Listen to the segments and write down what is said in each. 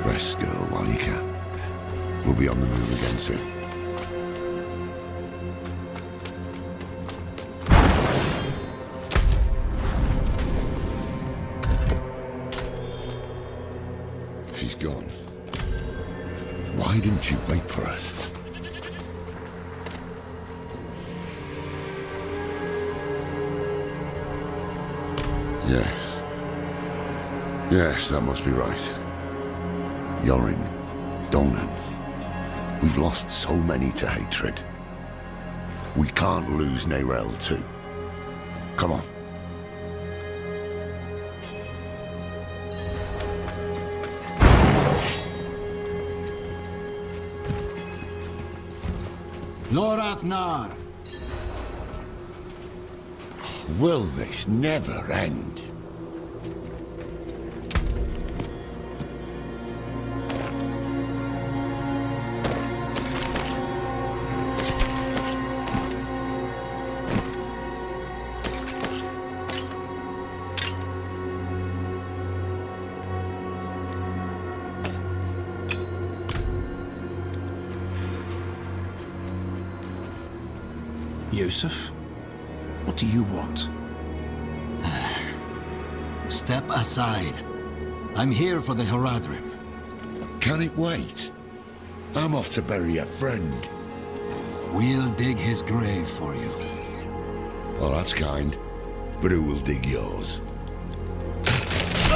Rest, girl, while you can. We'll be on the move again soon. She's gone. Why didn't you wait for us? Yes. Yes, that must be right. Yorin, Donan. We've lost so many to hatred. We can't lose Neyrel too. Come on. Lord Athnar! Will this never end? Yusuf, what do you want? Step aside. I'm here for the Haradrim. Can it wait? I'm off to bury a friend. We'll dig his grave for you. Oh, that's kind. But who will dig yours? The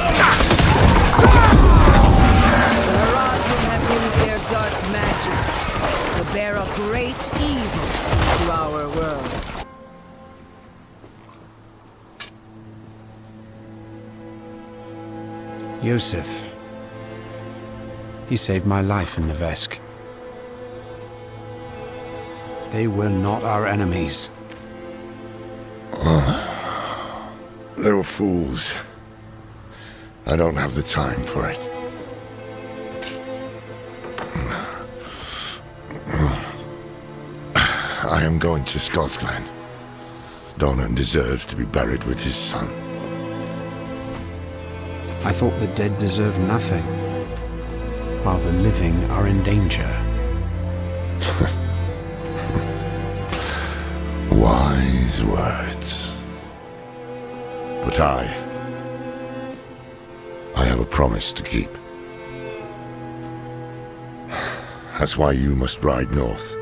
Haradrim have used their dark magics to bear a great evil to our world. Yusuf. He saved my life in Nevesk. They were not our enemies. They were fools. I don't have the time for it. I am going to Scotland. Donan deserves to be buried with his son. I thought the dead deserve nothing, while the living are in danger. Wise words. But I have a promise to keep. That's why you must ride north,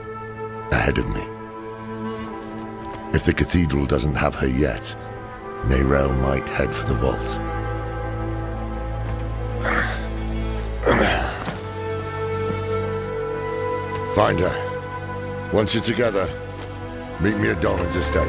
ahead of me. If the cathedral doesn't have her yet, Neyrel might head for the vault. Find her. Once you're together, meet me at Donan's estate.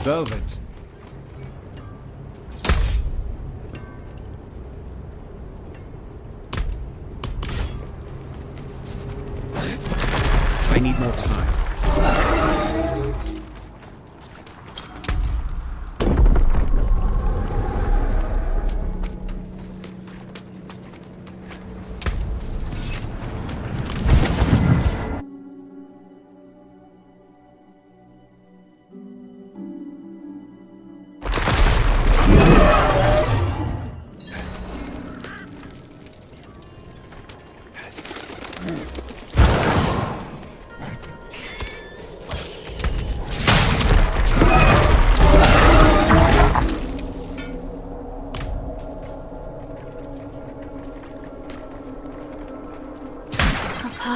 Velvet. I need more time.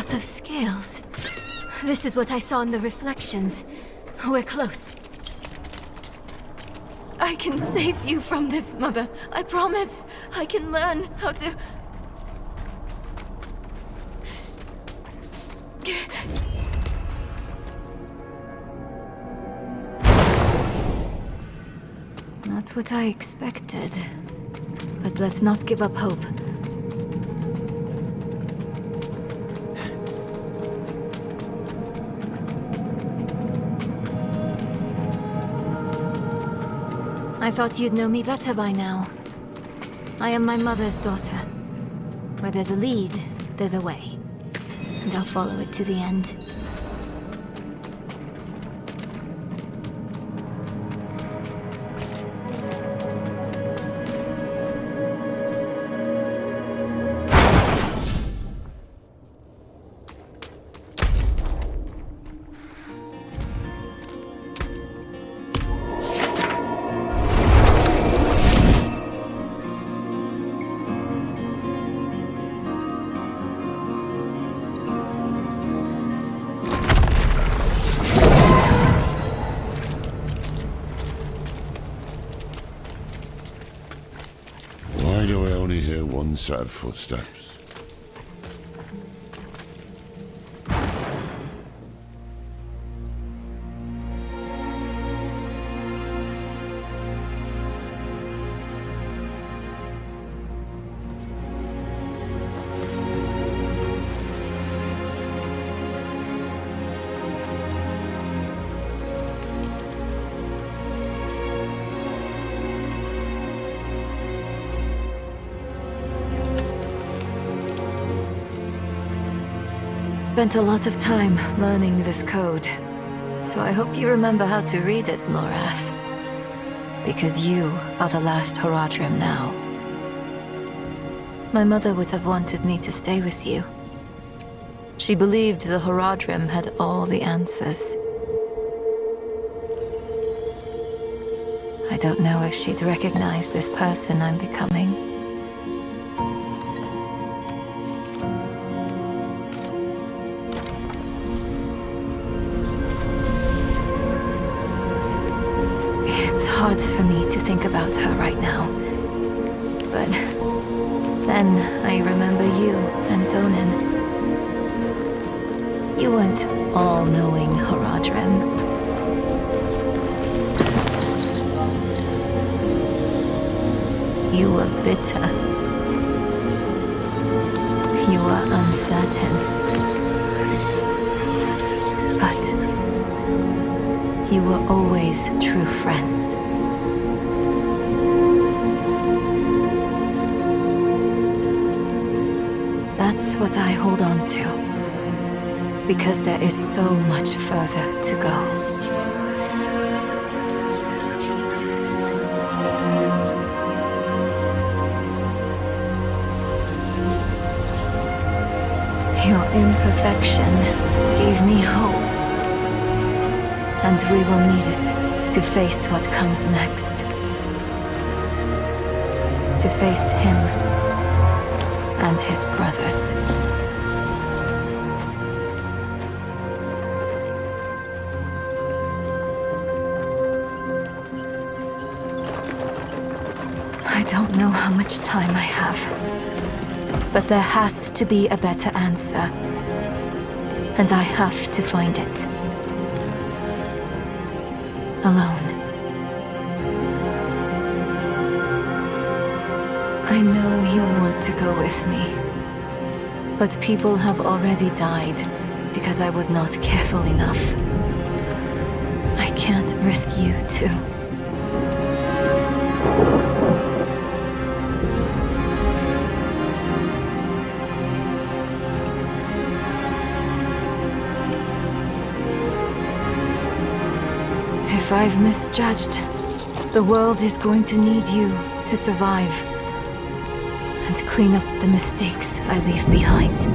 cloth of scales. This is what I saw in the reflections. We're close. I can save you from this, Mother. I promise. I can learn how to... Not what I expected. But let's not give up hope. I thought you'd know me better by now. I am my mother's daughter. Where there's a lead, there's a way. And I'll follow it to the end. Why do I only hear one set of footsteps? Spent a lot of time learning this code, so I hope you remember how to read it, Lorath. Because you are the last Horadrim now. My mother would have wanted me to stay with you. She believed the Horadrim had all the answers. I don't know if she'd recognize this person I'm becoming. It's hard for me to think about her right now. But then I remember you and Donan. You weren't all-knowing Horadrim. You were bitter. You were uncertain. But you were always true friends. That's what I hold on to. Because there is so much further to go. Your imperfection gave me hope. And we will need it to face what comes next. To face him and his brothers. I don't know how much time I have. But there has to be a better answer. And I have to find it. Alone. I know you'll want to go with me. But people have already died because I was not careful enough. I can't risk you too. If I've misjudged, the world is going to need you to survive and clean up the mistakes I leave behind.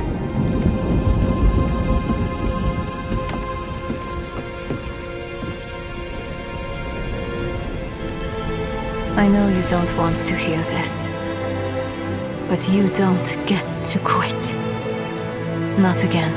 I know you don't want to hear this, but you don't get to quit. Not again.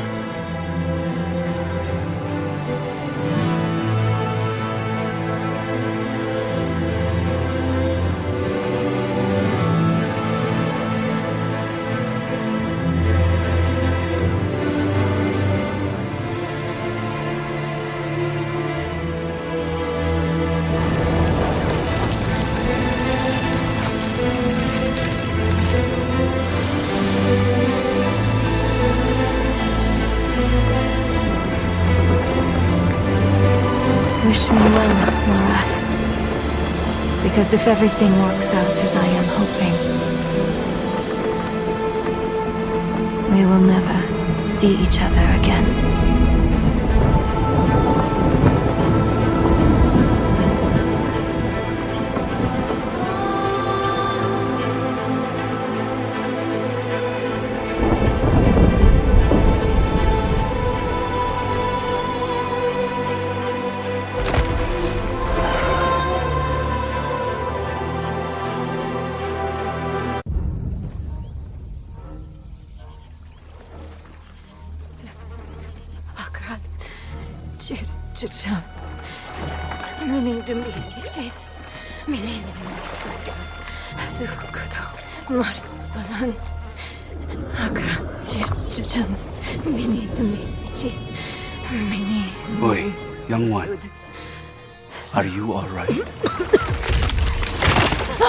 Wish me well, Morath. Because if everything works out as I am hoping, we will never see each other again. Çiçeğim. Beni dinleyeceğiz. Beni Zukudo. Marsolan. Akran çiçeğim. Beni dinleyeceğiz. Beni. Boy, young one. Are you alright?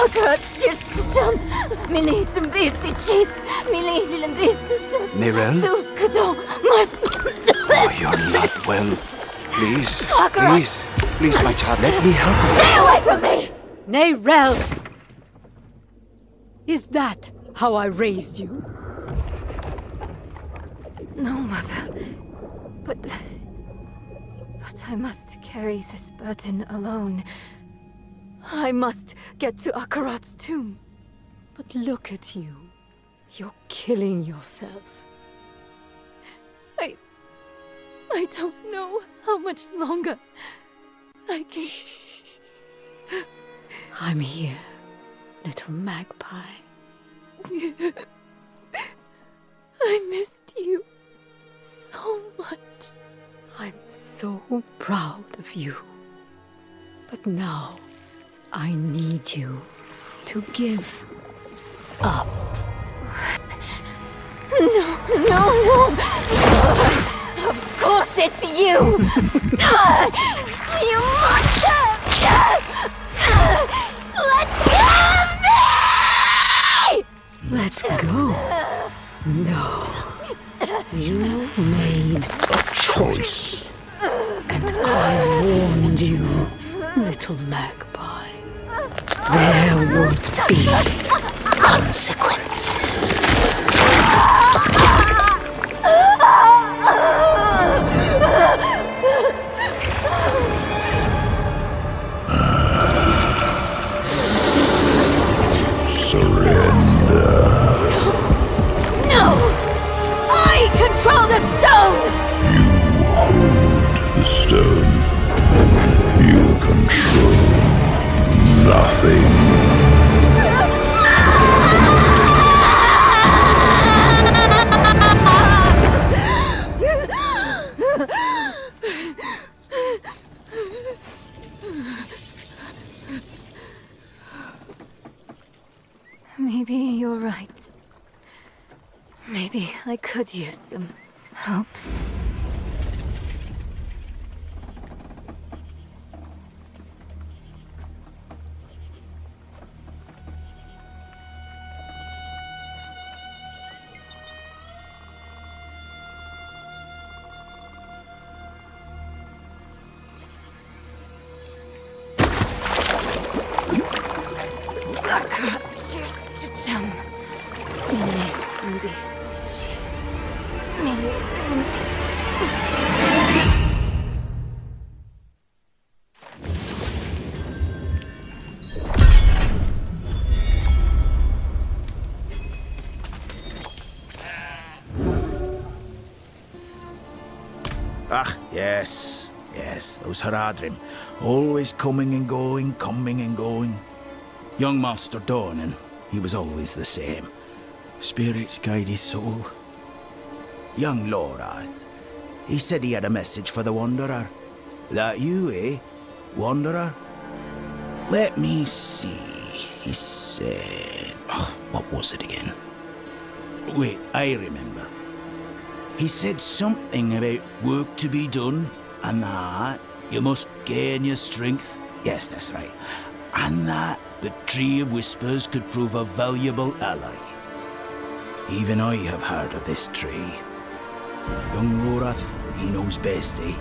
Akran çiçeğim. Beni dinleyeceğiz. Beni dinleyeceğiz. Nerel? Zukudo. Marsolan. Oh, you're not well. Please, please, my child, let me help you. Stay away from me! Nerel! Is that how I raised you? No, Mother. But I must carry this burden alone. I must get to Akarat's tomb. But look at you. You're killing yourself. I don't know how much longer I can... I'm here, little magpie. I missed you so much. I'm so proud of you. But now, I need you to give up. No. Of course it's you! You monster! Let go of me! Let go. No. You made A choice. and I warned you, little magpie. There would be consequences. Surrender. No! I control the stone! You hold the stone. You control nothing. Maybe you're right. Maybe I could use some help. Ah, yes, those Haradrim. Always coming and going, coming and going. Young Master Dornan, he was always the same. Spirits guide his soul. young Laura. He said he had a message for the Wanderer. That you, eh? Wanderer? Let me see. He said... Oh, what was it again? Wait, I remember. He said something about work to be done, and that you must gain your strength. Yes, that's right. And that the Tree of Whispers could prove a valuable ally. Even I have heard of this tree. Young Lorath, he knows best, eh?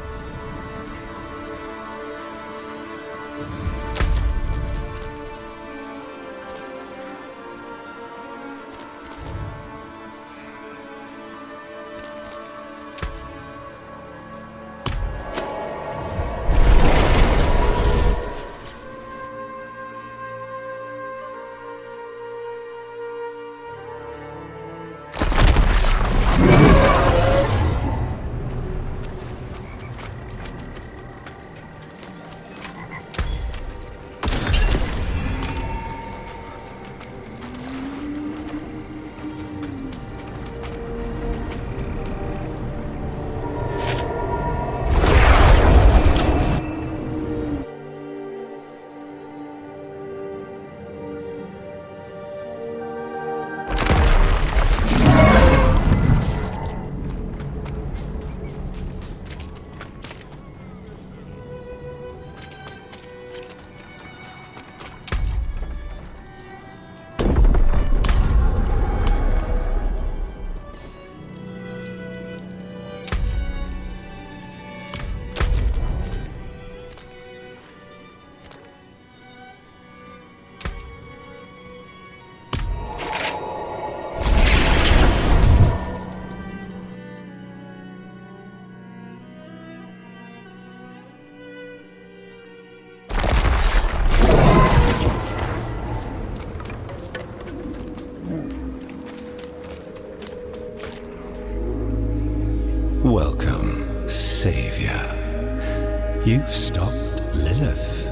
Welcome, Savior. You've stopped Lilith,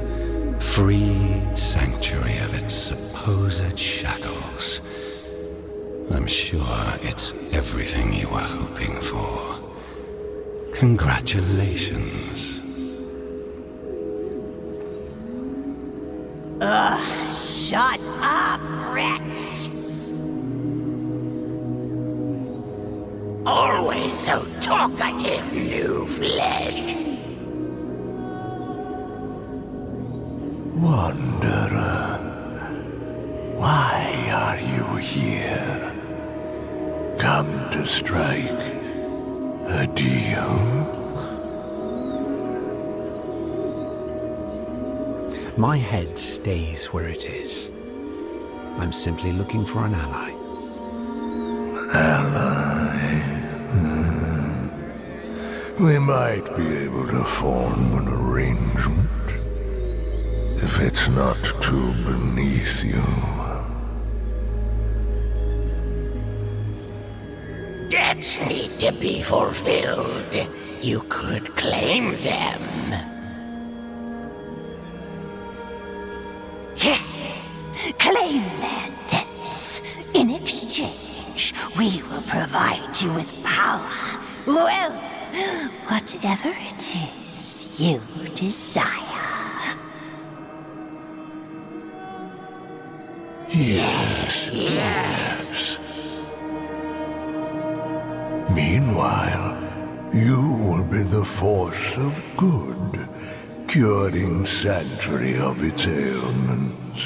freed Sanctuary of its supposed shackles. I'm sure it's everything you were hoping for. Congratulations. Shut up, Rex! Always so talkative, new flesh. Wanderer, why are you here? Come to strike a deal? My head stays where it is. I'm simply looking for an ally. Ally? We might be able to form an arrangement, if it's not too beneath you. Debts need to be fulfilled. You could claim them. Yes, claim their debts. In exchange, we will provide you with power, wealth, whatever it is you desire. Yes. Meanwhile, you will be the force of good, curing Sanctuary of its ailments.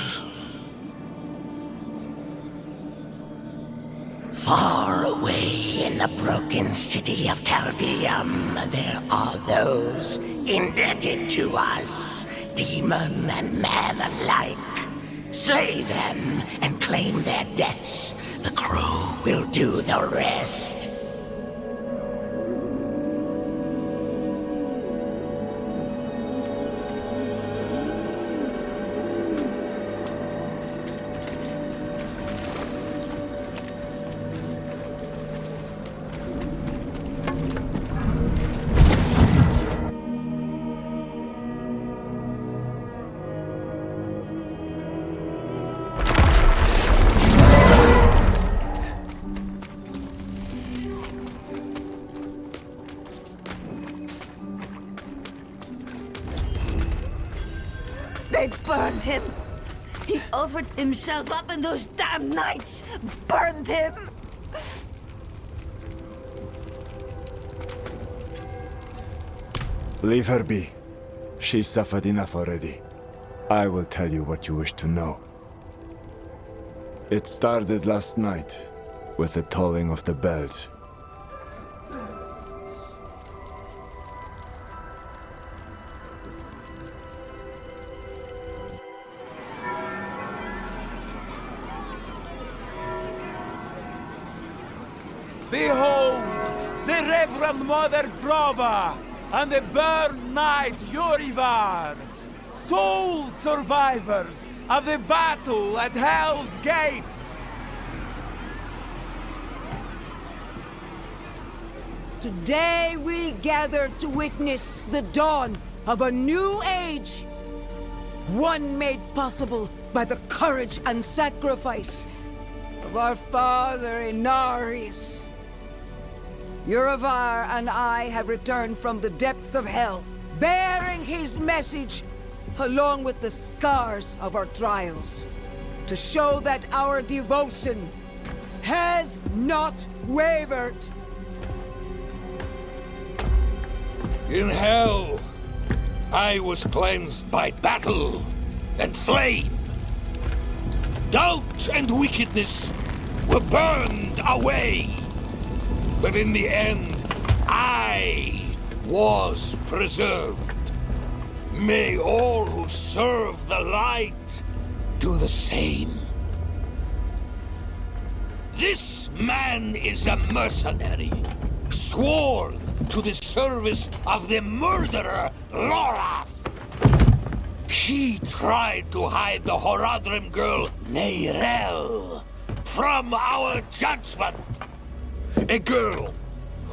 Far away in the broken city of Chaldeum, there are those indebted to us, demon and man alike. Slay them and claim their debts. The crow will do the rest. burned him. He offered himself up and those damn knights burned him. Leave her be. She suffered enough already. I will tell you what you wish to know. It started last night with the tolling of the bells. Behold, the Reverend Mother Prova and the Burn Knight Yorivar, sole survivors of the battle at Hell's Gate. Today we gather to witness the dawn of a new age. One made possible by the courage and sacrifice of our father Inarius. Yorivar and I have returned from the depths of hell, bearing his message along with the scars of our trials, to show that our devotion has not wavered. In hell, I was cleansed by battle and flame. Doubt and wickedness were burned away. But in the end, I was preserved. May all who serve the light do the same. This man is a mercenary, sworn to the service of the murderer, Lorath. He tried to hide the Horadrim girl, Neyrel, from our judgment. A girl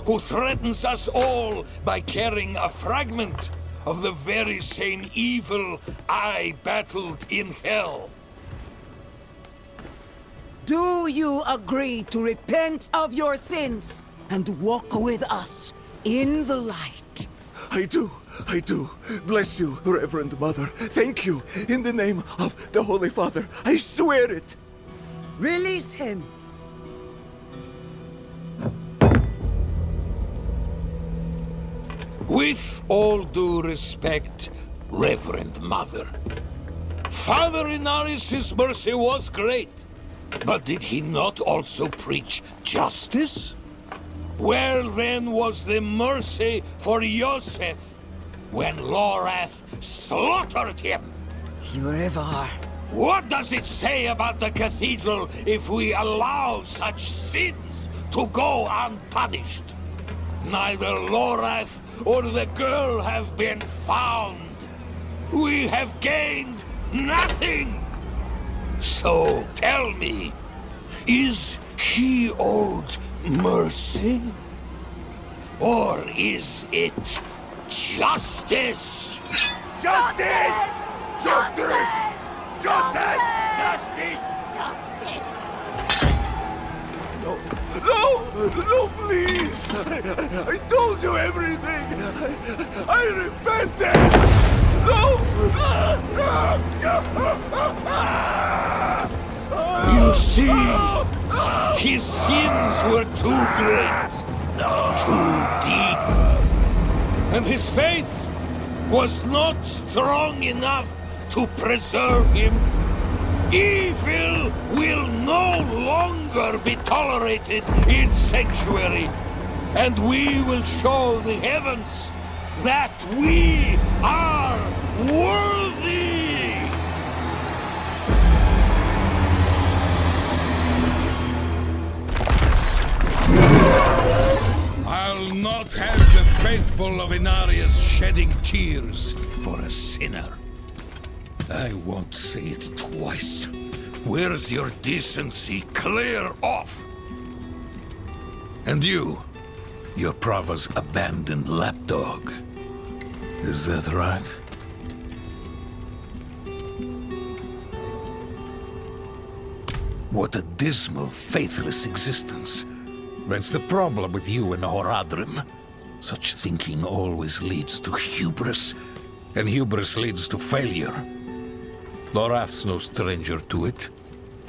who threatens us all by carrying a fragment of the very same evil I battled in hell. Do you agree to repent of your sins and walk with us in the light? I do. Bless you, Reverend Mother. Thank you. In the name of the Holy Father, I swear it. Release him. With all due respect, Reverend Mother, Father Inarius' mercy was great, but did he not also preach justice? Where then was the mercy for Yosef when Lorath slaughtered him? Yorivar. What does it say about the cathedral if we allow such sins to go unpunished? Neither Lorath or the girl have been found. We have gained nothing. So tell me, is he owed mercy? Or is it justice? Justice! Justice! Justice! Justice! No, please! I told you everything! I repented! No! You see, his sins were too great, too deep, and his faith was not strong enough to preserve him. Evil will no longer be tolerated in Sanctuary, and we will show the heavens that we are worthy! I'll not have the faithful of Inarius shedding tears for a sinner. I won't say it twice. Where's your decency? Clear off! And you're Prova's abandoned lapdog. Is that right? What a dismal, faithless existence. That's the problem with you and Horadrim. Such thinking always leads to hubris, and hubris leads to failure. Lorath's no stranger to it.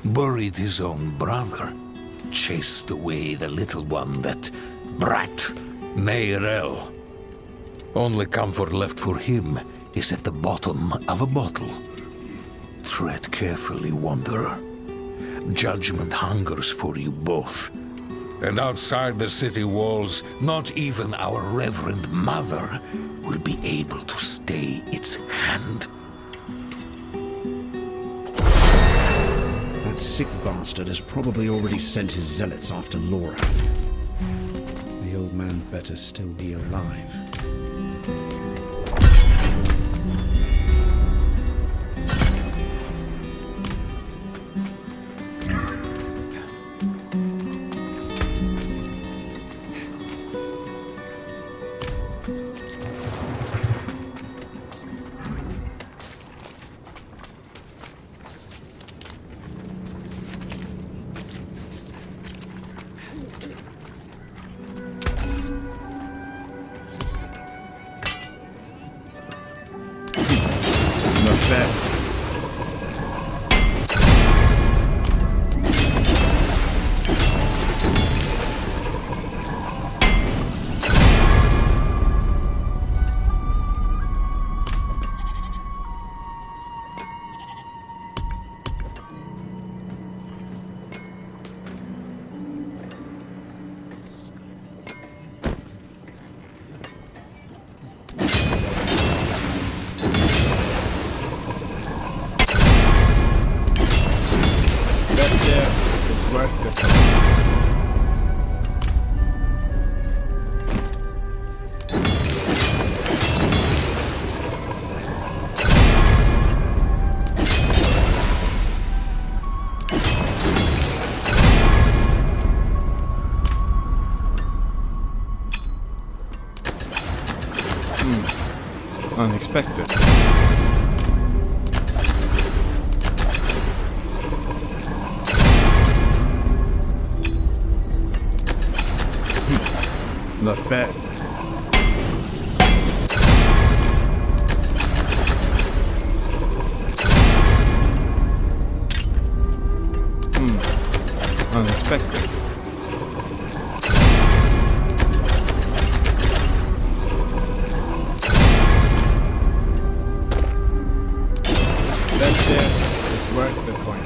Buried his own brother. Chased away the little one, that brat, Neyrel. Only comfort left for him is at the bottom of a bottle. Tread carefully, wanderer. Judgment hungers for you both. And outside the city walls, not even our Reverend Mother will be able to stay its hand. That sick bastard has probably already sent his zealots after Laura. The old man better still be alive. Unexpected. Not bad. Unexpected. That there is worth the coin.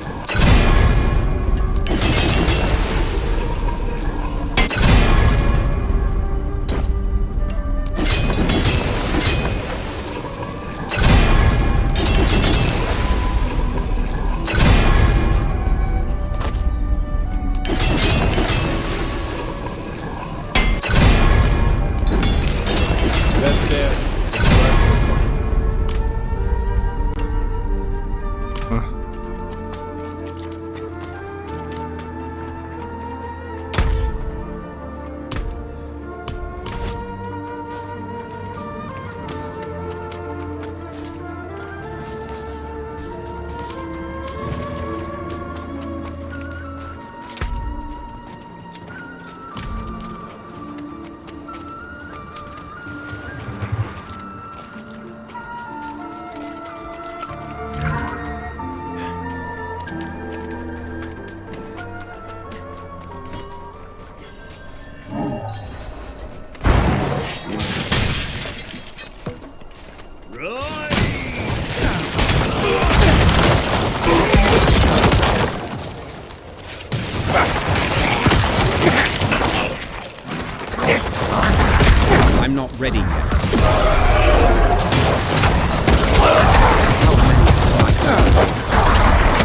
I'm not ready yet.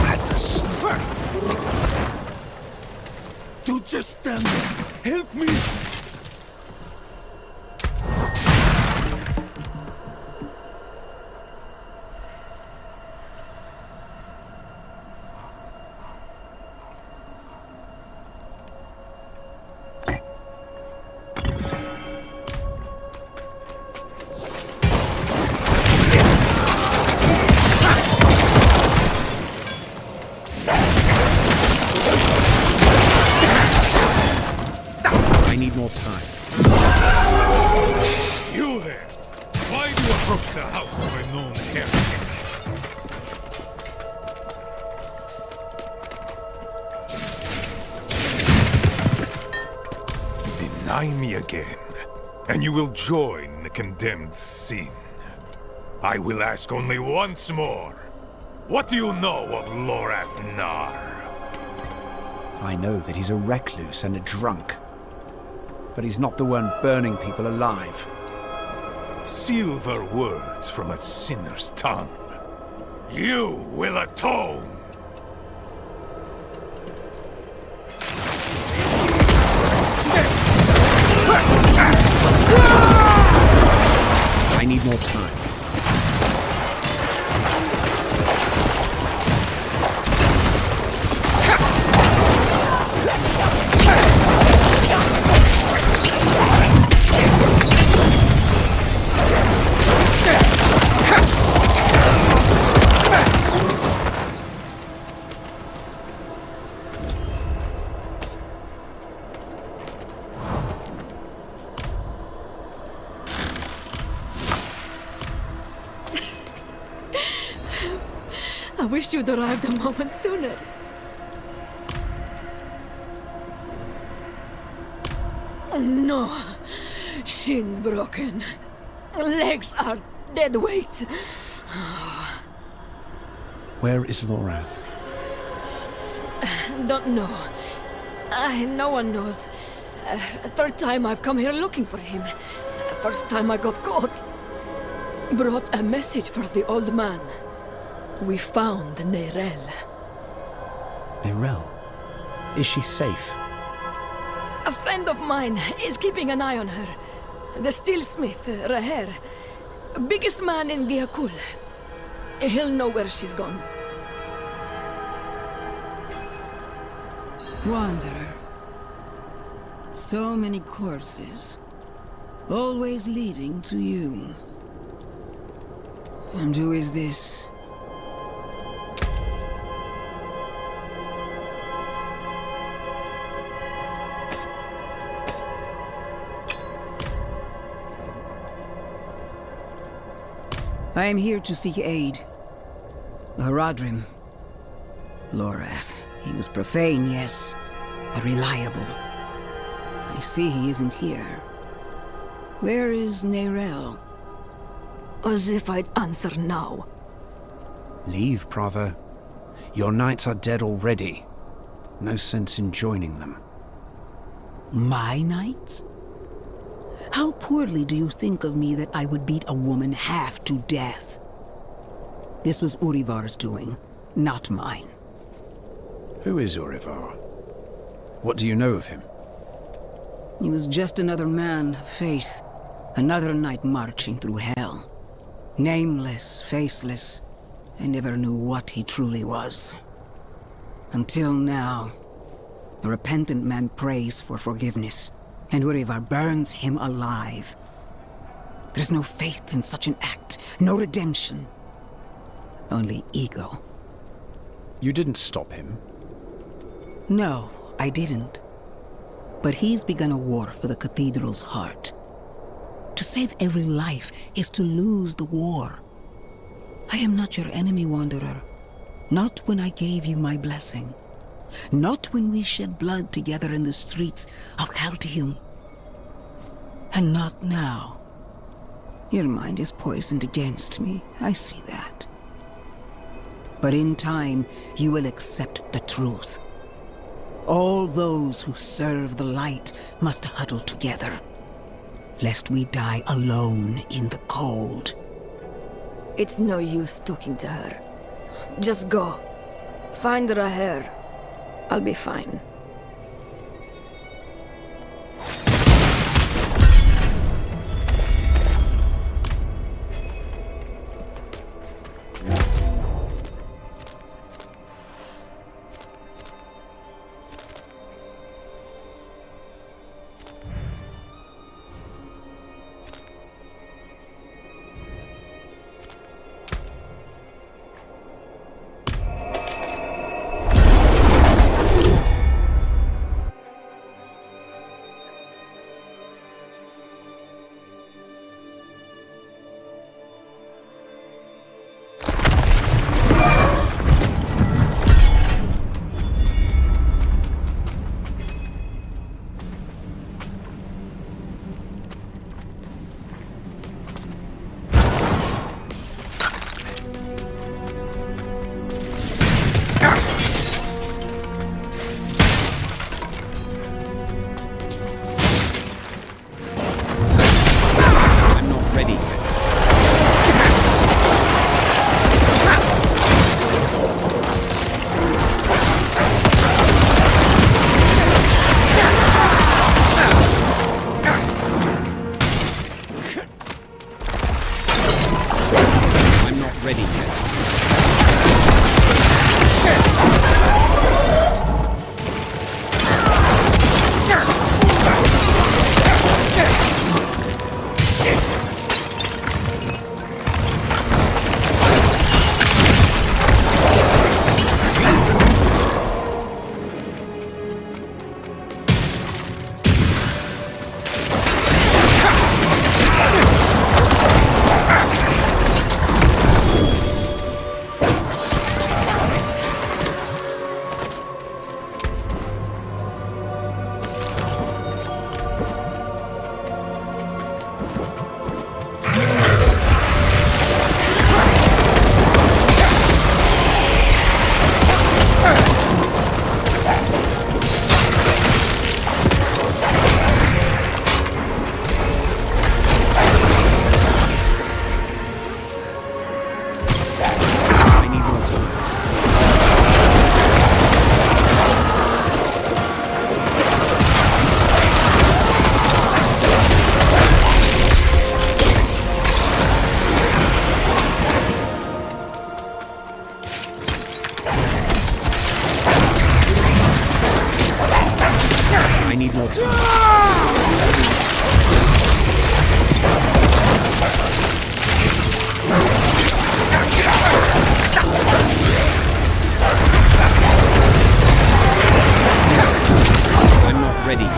Madness. Don't just stand there. Help me! More time. You there! Why do you approach the house of a known heretic? Deny me again, and you will join the condemned sin. I will ask only once more. What do you know of Lorath Nar? I know that he's a recluse and a drunk. But he's not the one burning people alive. Silver words from a sinner's tongue. You will atone! I need more time. I wish you'd arrived a moment sooner. No. Shins broken. Legs are dead weight. Where is Lorath? Don't know. No one knows. Third time I've come here looking for him. First time I got caught. Brought a message for the old man. We found Neyrelle. Neyrelle? Is she safe? A friend of mine is keeping an eye on her. The steelsmith, Raher. Biggest man in Giakul. He'll know where she's gone. Wanderer. So many corpses. Always leading to you. And who is this? I am here to seek aid. Haradrim. Lorath. He was profane, yes, but reliable. I see he isn't here. Where is Neyrelle? As if I'd answer now. Leave, Prava. Your knights are dead already. No sense in joining them. My knights? How poorly do you think of me that I would beat a woman half to death? This was Urivar's doing, not mine. Who is Urivar? What do you know of him? He was just another man of faith. Another knight marching through hell. Nameless, faceless. I never knew what he truly was. Until now. A repentant man prays for forgiveness, and Urivar burns him alive. There's no faith in such an act, no redemption. Only ego. You didn't stop him? No, I didn't. But he's begun a war for the cathedral's heart. To save every life is to lose the war. I am not your enemy, Wanderer. Not when I gave you my blessing. Not when we shed blood together in the streets of Chaldeum. And not now. Your mind is poisoned against me, I see that. But in time, you will accept the truth. All those who serve the light must huddle together, lest we die alone in the cold. It's no use talking to her. Just go. Find Raher. I'll be fine. need more time. I'm not ready yet.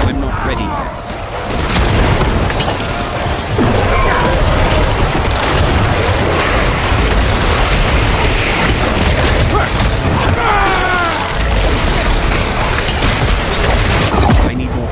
I'm not ready yet. I need more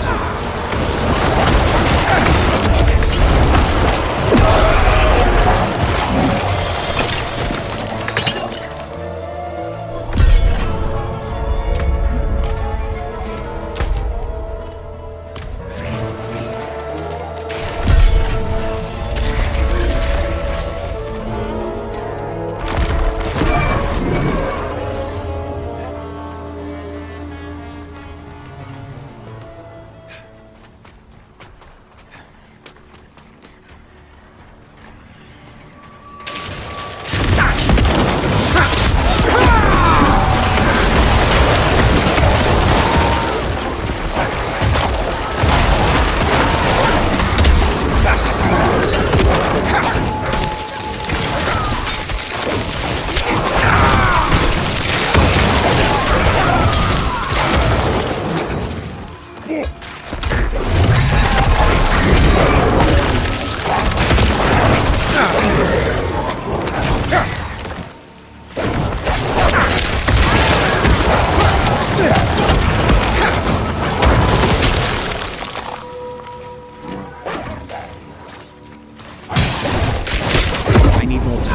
time.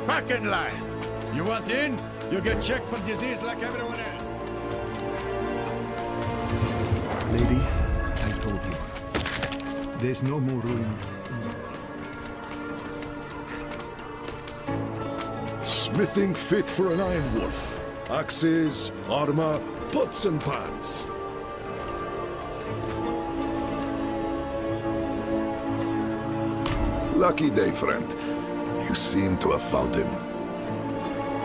Back in line. You want in? You get checked for disease like everyone else. Lady, I told you. There's no more room. Smithing fit for an iron wolf. Axes, armor, pots and pans. Lucky day, friend. You seem to have found him.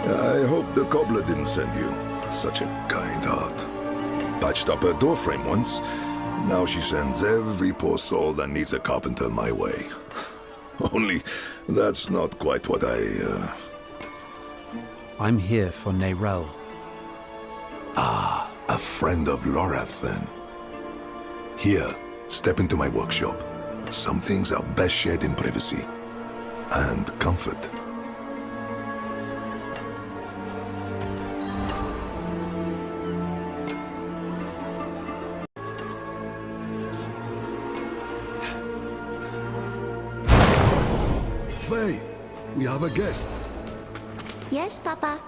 I hope the cobbler didn't send you. Such a kind heart. Patched up her doorframe once. Now she sends every poor soul that needs a carpenter my way. Only that's not quite what I'm here for Neyrelle. Ah, a friend of Lorath's then. Here, step into my workshop. Some things are best shared in privacy. And comfort. Faye, we have a guest. Yes, Papa.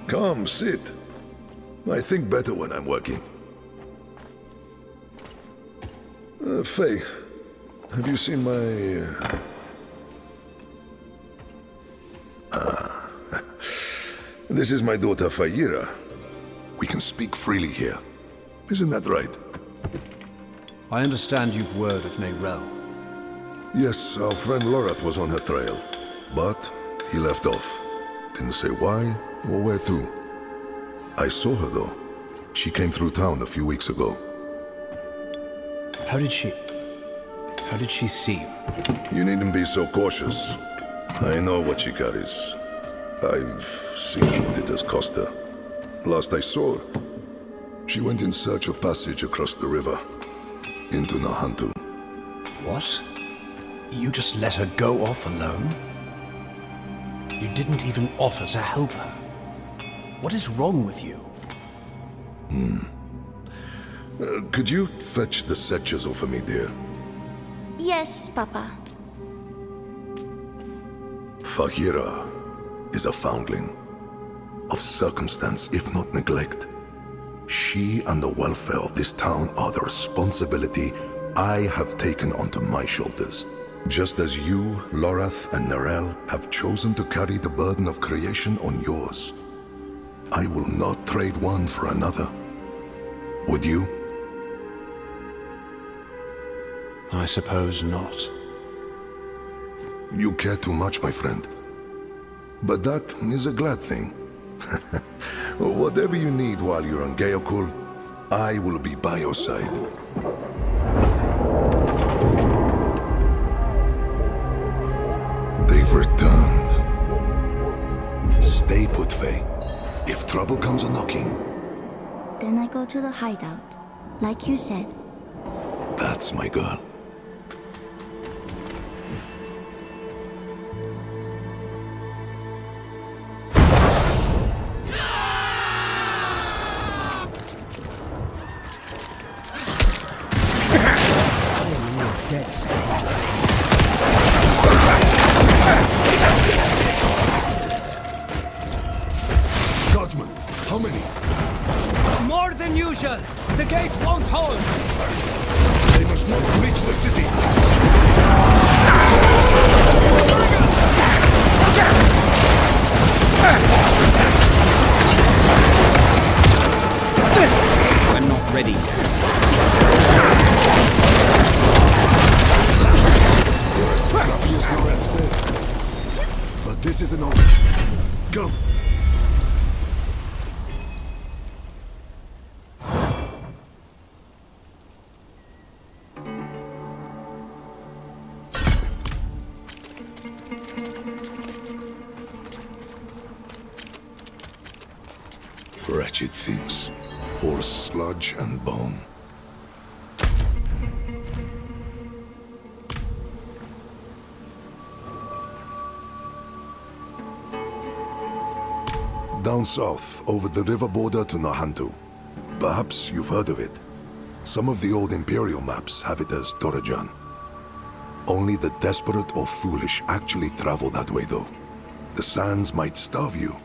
Come, sit. I think better when I'm working. Faye, have you seen my... This is my daughter, Fayira. We can speak freely here. Isn't that right? I understand you've word of Neyrelle. Yes, our friend Lorath was on her trail. But he left off. Didn't say why or where to. I saw her though. She came through town a few weeks ago. How did she How did she see you? You needn't be so cautious. I know what she carries. I've seen what it has cost her. Last I saw her, she went in search of passage across the river, into Nahantu. What? You just let her go off alone? You didn't even offer to help her. What is wrong with you? Could you fetch the set chisel for me, dear? Yes, Papa. Fahira is a foundling. Of circumstance, if not neglect. She and the welfare of this town are the responsibility I have taken onto my shoulders. Just as you, Lorath, and Nerel have chosen to carry the burden of creation on yours. I will not trade one for another. Would you? I suppose not. You care too much, my friend. But that is a glad thing. Whatever you need while you're on Geokul, I will be by your side. They've returned. Stay put, Faye. If trouble comes a-knocking... Then I go to the hideout, like you said. That's my girl. Guardsmen, how many? More than usual. The gate won't hold. They must not breach the city. I'm not ready. You're as scrappy as the rest said. But this isn't over. Go. Wretched things. All sludge and bone. Down south, over the river border to Nahantu. Perhaps you've heard of it. Some of the old Imperial maps have it as Torajan. Only the desperate or foolish actually travel that way, though. The sands might starve you,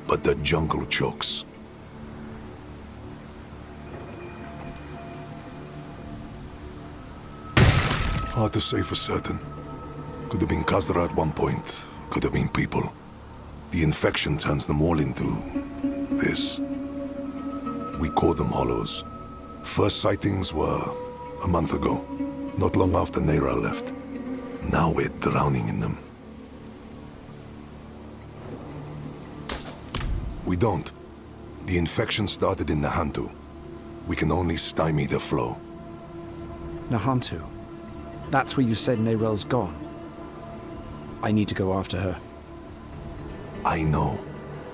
but the jungle chokes. Hard to say for certain. Could have been Khazra at one point. Could have been people. The infection turns them all into... this. We call them hollows. First sightings were a month ago. Not long after Neira left. Now we're drowning in them. We don't. The infection started in Nahantu. We can only stymie the flow. Nahantu. That's where you said Neirel's gone. I need to go after her. I know,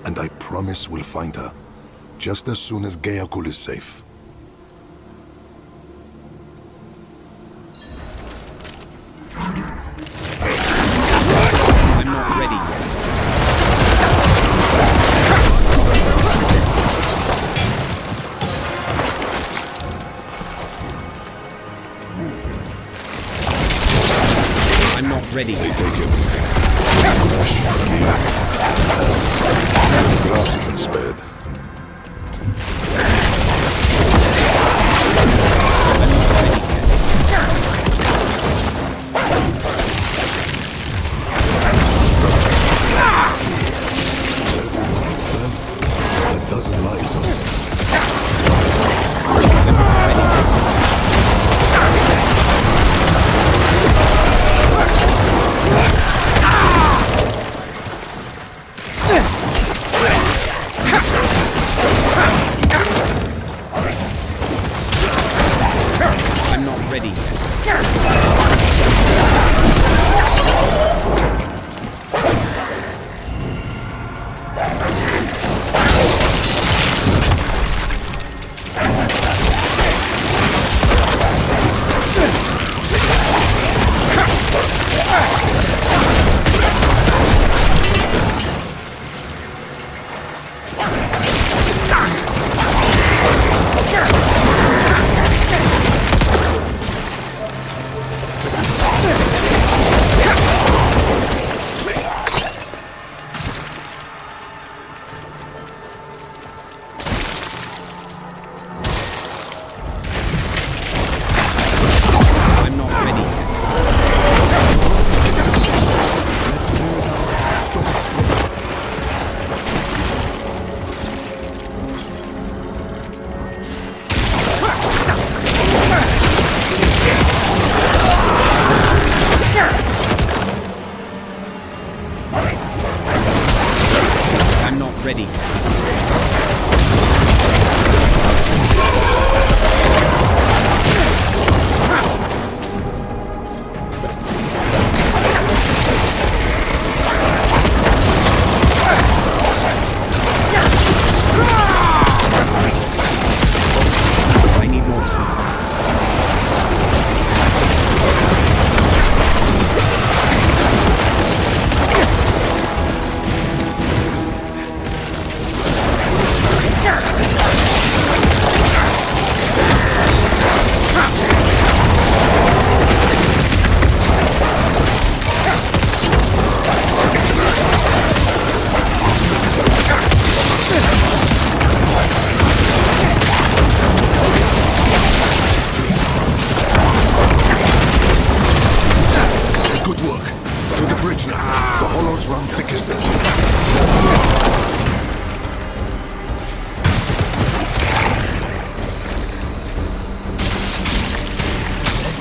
and I promise we'll find her, just as soon as Geokul is safe. I'm not ready yet. I'm not ready. Grass isn't spared. A dozen lives or so. I'm not ready yet.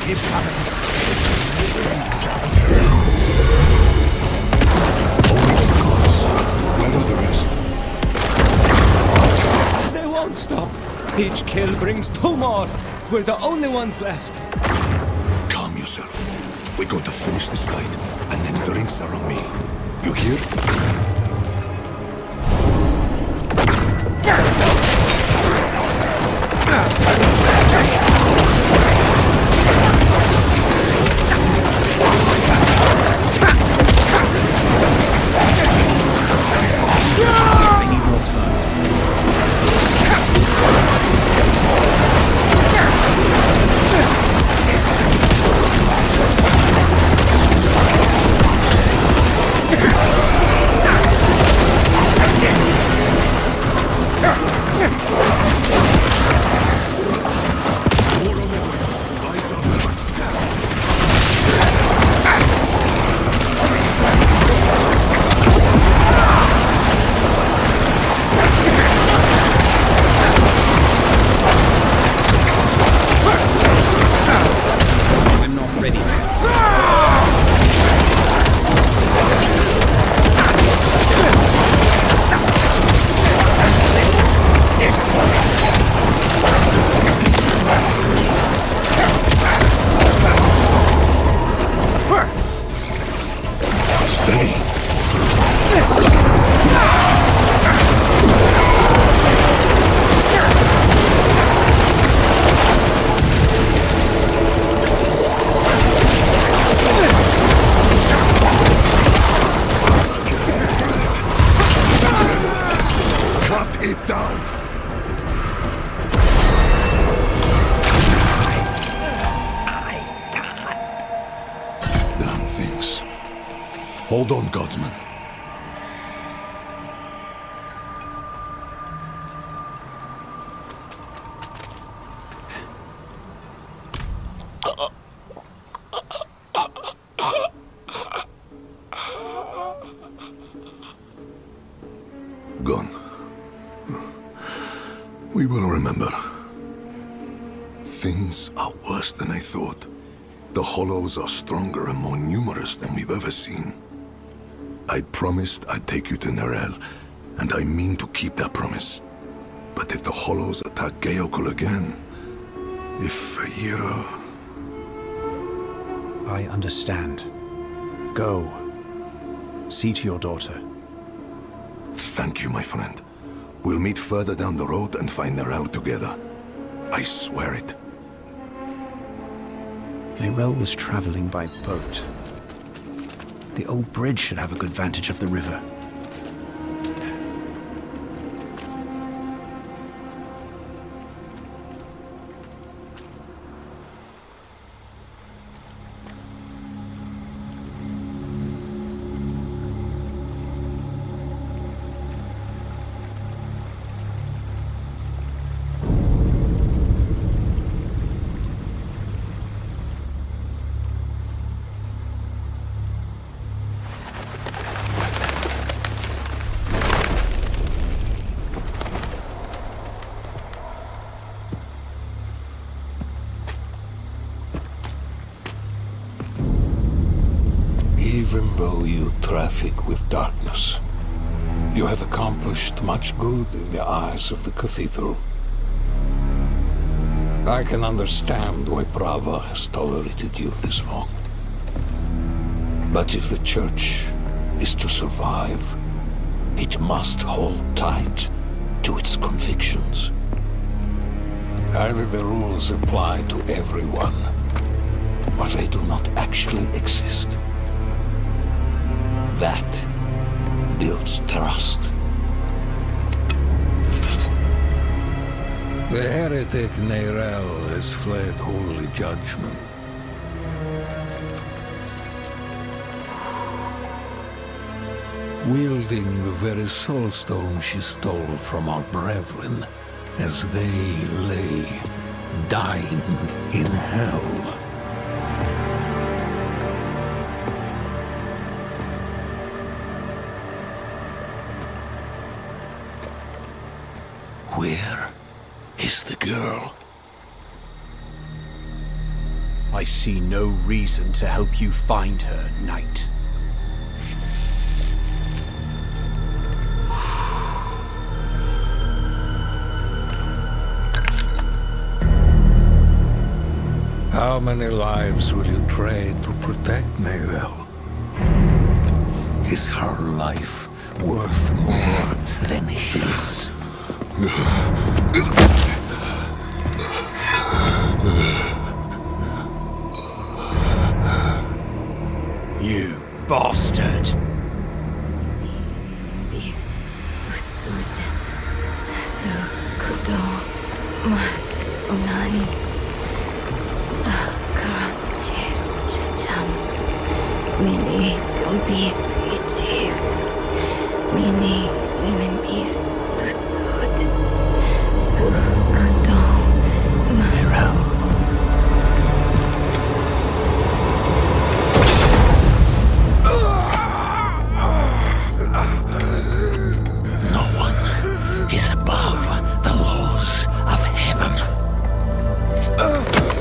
keep coming. Where are the rest? They won't stop. Each kill brings 2 more. We're the only ones left. Calm yourself. We're going to finish this fight, and then drinks are on me. You hear? Hold on, Godsman. Gone. We will remember. Things are worse than I thought. The Hollows are stronger and more numerous than we've ever seen. I promised I'd take you to Nerel, and I mean to keep that promise. But if the Hollows attack Geokul again, if Yira... I understand. Go. See to your daughter. Thank you, my friend. We'll meet further down the road and find Nerel together. I swear it. Nerel was traveling by boat. The old bridge should have a good vantage of the river. Even though you traffic with darkness, you have accomplished much good in the eyes of the cathedral. I can understand why Prava has tolerated you this long. But if the Church is to survive, it must hold tight to its convictions. Either the rules apply to everyone, or they do not actually exist. That builds trust. The heretic Nerel has fled holy judgment. Wielding the very soulstone she stole from our brethren as they lay dying in hell. Where is the girl? I see no reason to help you find her, Knight. How many lives will you trade to protect Neyrelle? Is her life worth more than his? You bastard! Mini dumbis ichis, mini linimbis tusud, sukudom maras. No one is above the laws of heaven.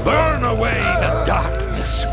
Burn away the darkness!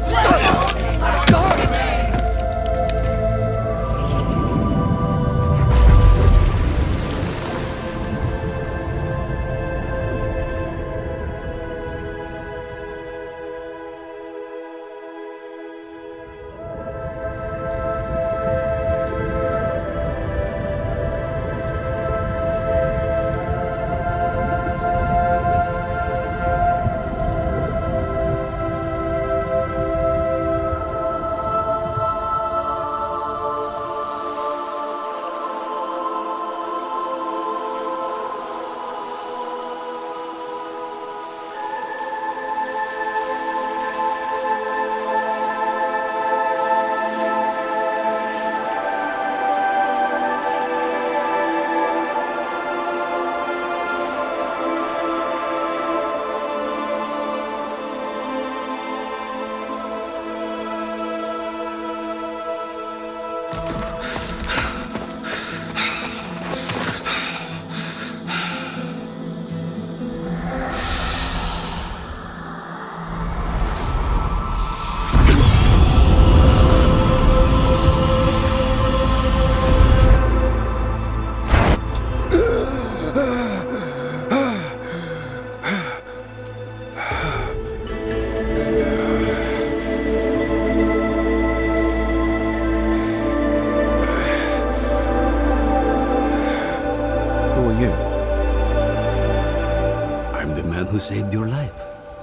Who saved your life.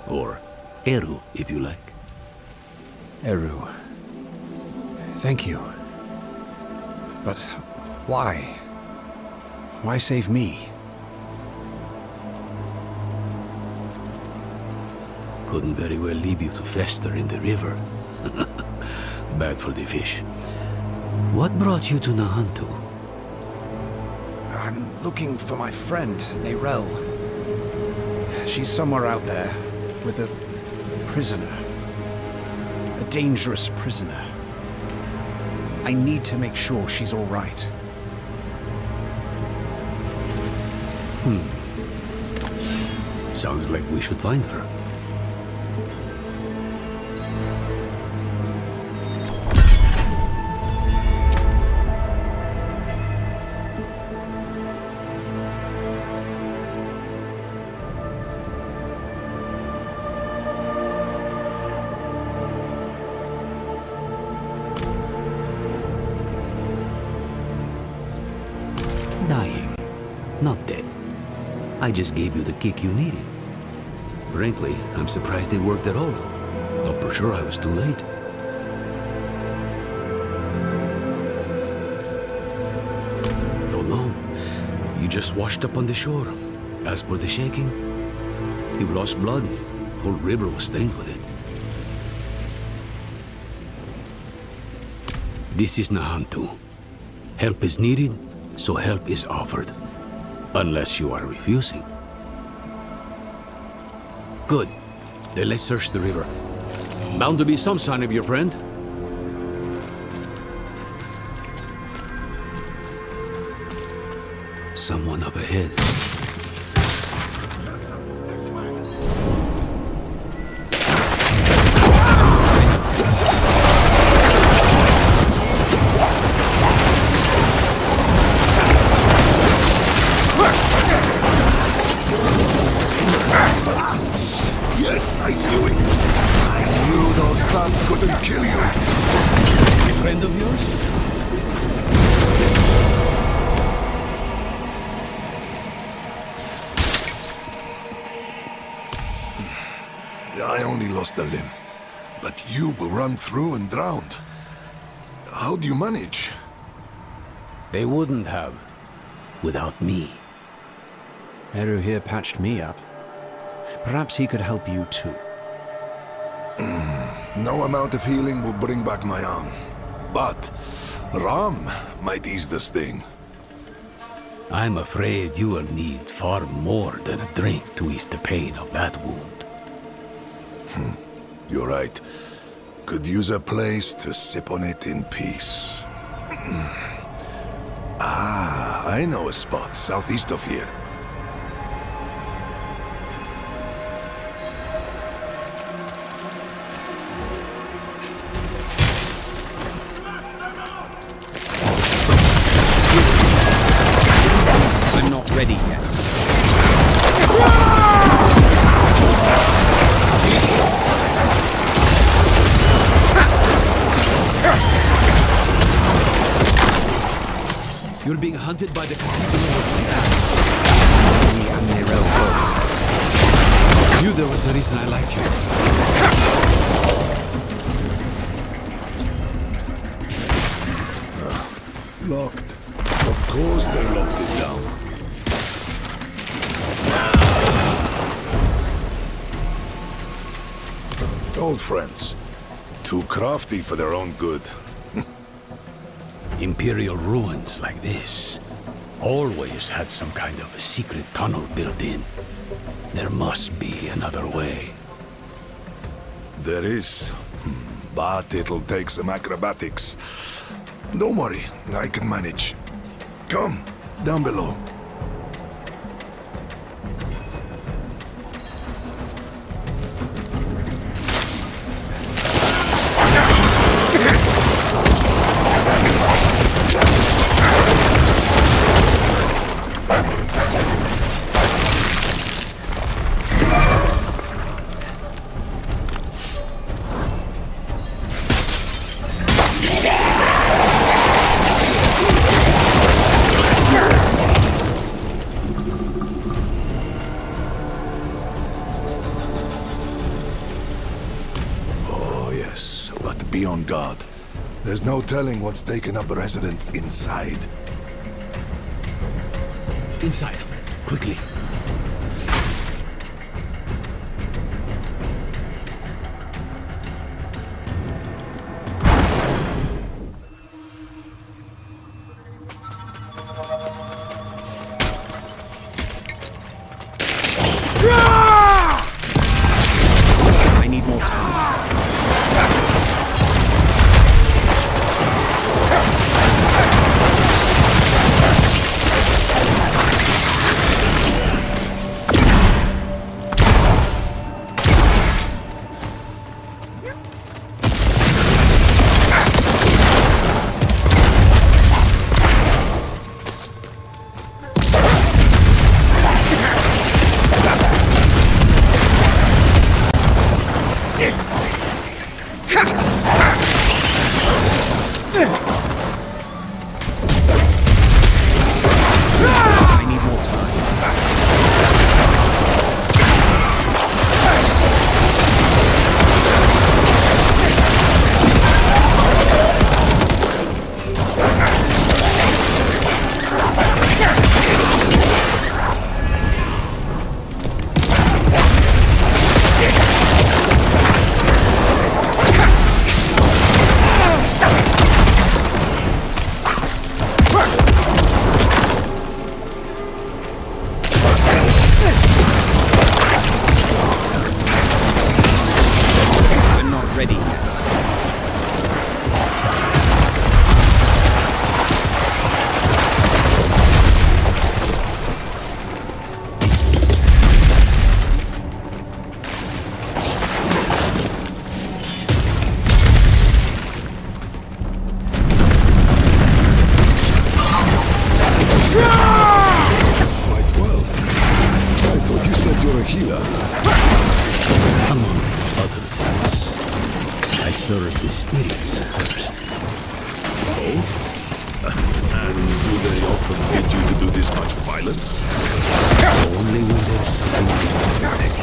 Or Eru, if you like. Eru. Thank you. But why? Why save me? Couldn't very well leave you to fester in the river. Bad for the fish. What brought you to Nahantu? I'm looking for my friend, Neyrelle. She's somewhere out there, with a prisoner. A dangerous prisoner. I need to make sure she's all right. Sounds like we should find her. Dying, not dead. I just gave you the kick you needed. Frankly, I'm surprised it worked at all. Thought for sure I was too late. Don't know. You just washed up on the shore. As for the shaking, you lost blood. Whole river was stained with it. This is Nahantu. Help is needed, so help is offered. Unless you are refusing. Good. Then let's search the river. Bound to be some sign of your friend. Someone up ahead. Lorath couldn't kill you. A friend of yours? I only lost a limb, but you were run through and drowned. How do you manage? They wouldn't have, without me. Eru here patched me up. Perhaps he could help you too. No amount of healing will bring back my arm. But Ram might ease the sting. I'm afraid you will need far more than a drink to ease the pain of that wound. You're right. Could use a place to sip on it in peace. I know a spot southeast of here. I'm not ready yet. You're being hunted by the cathedral. Me and Nero both. Knew there was a reason I liked you. Locked. Of course they locked it down. Old friends. Too crafty for their own good. Imperial ruins like this always had some kind of secret tunnel built in. There must be another way. There is. But it'll take some acrobatics. Don't worry, I can manage. Come, down below. Be on guard. There's no telling what's taken up residence inside. Inside, quickly. I need more time. I serve the spirits first. Oh? And do they often get you to do this much violence? Only when there's something I want to protect.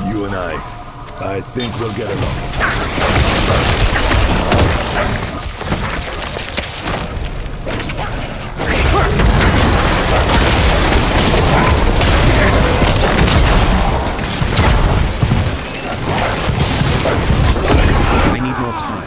You and I think we'll get along. I need more time.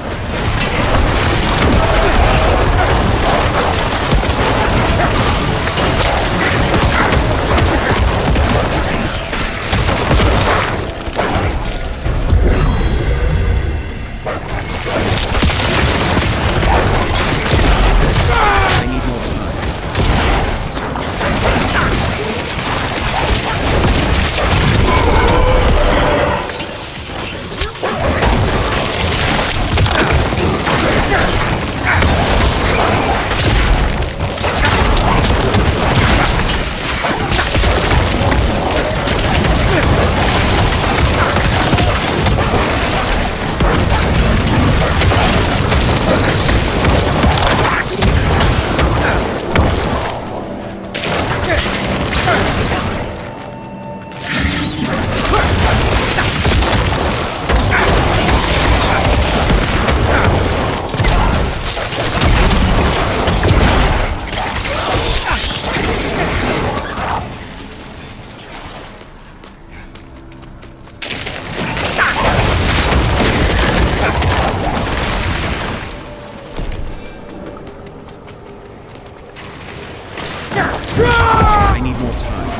I need more time.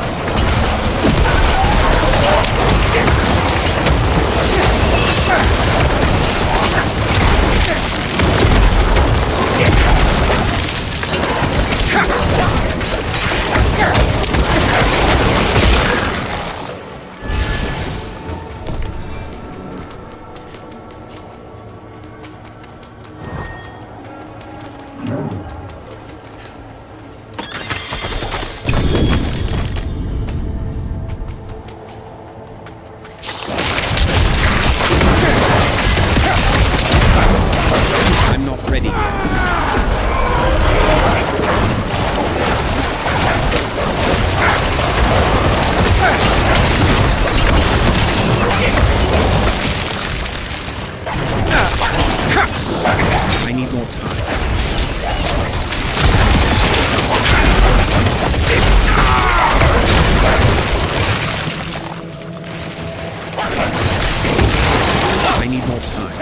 I'm not ready yet. I need more time. I need more time.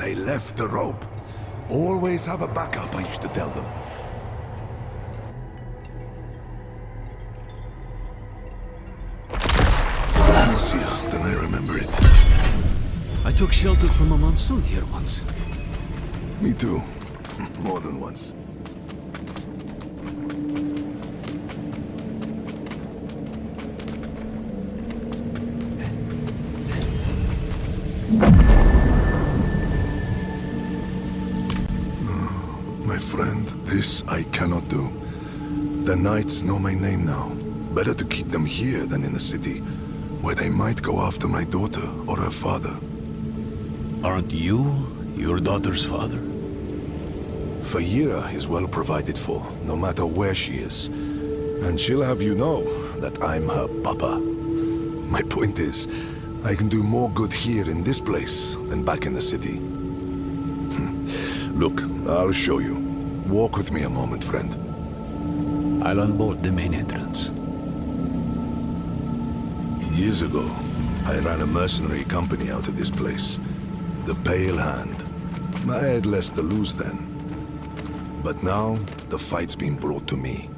They left the rope. Always have a backup, I used to tell them. Easier than I remember it. I took shelter from a monsoon here once. Me too. More than once. My friend, this I cannot do. The knights know my name now. Better to keep them here than in the city, where they might go after my daughter or her father. Aren't you your daughter's father? Fayira is well provided for, no matter where she is. And she'll have you know that I'm her papa. My point is, I can do more good here in this place than back in the city. Look, I'll show you. Walk with me a moment, friend. I'll unbolt the main entrance. Years ago, I ran a mercenary company out of this place. The Pale Hand. I had less to lose then. But now, the fight's been brought to me.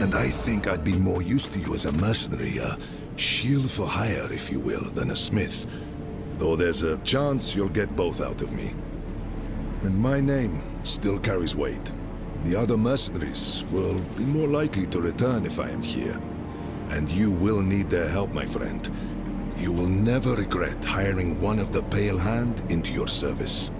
And I think I'd be more used to you as a mercenary, a shield for hire, if you will, than a smith. Though there's a chance you'll get both out of me. And my name still carries weight. The other mercenaries will be more likely to return if I am here. And you will need their help, my friend. You will never regret hiring one of the Pale Hand into your service.